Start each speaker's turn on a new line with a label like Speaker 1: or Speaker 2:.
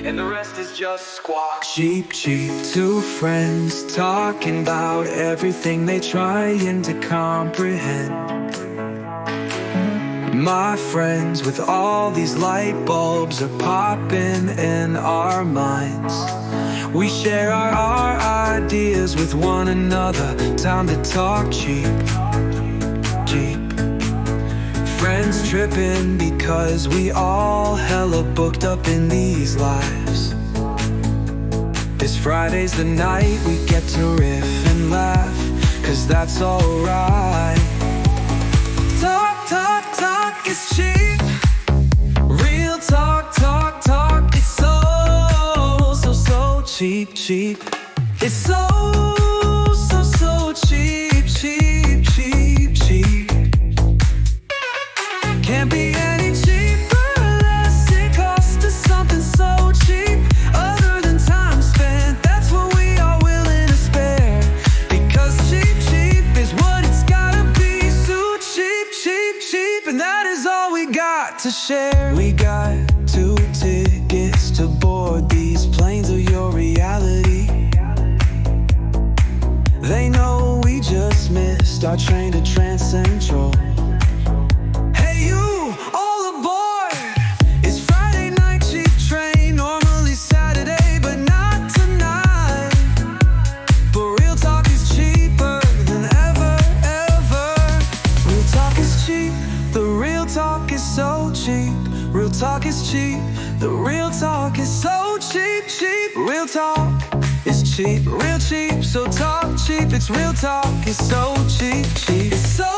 Speaker 1: and the rest is just squawk.
Speaker 2: Cheep, cheep, two friends talking about everything they trying to comprehend. My friends, with all these light bulbs are popping in our minds. We share our ideas with one another. Time to talk cheap, cheap. Friends tripping because we all hella booked up in these lives. This Friday's the night we get to riff and laugh, 'cause that's alright. Talk, talk, talk is cheap. Real talk, talk, talk. It's so cheap, cheap. It's so cheap, cheap, cheap, cheap. Can't be any cheaper unless it costs us something so cheap. Other than time spent, that's what we are willing to spare. Because cheap, cheap is what it's gotta be. So cheap, cheap, cheap, and that is all we got to share. We got 2 tickets to board these planes of your reality. They know we just missed our train to Trans Central. Hey you, all aboard! It's Friday night, cheap train, normally Saturday, but not tonight. But real talk is cheaper than ever, ever. Real talk is cheap, the real talk is so cheap. Real talk is cheap, the real talk is so cheap, cheap. Real talk is cheap, real cheap, so talk cheap. It's real talk, it's so cheap, cheap. It's so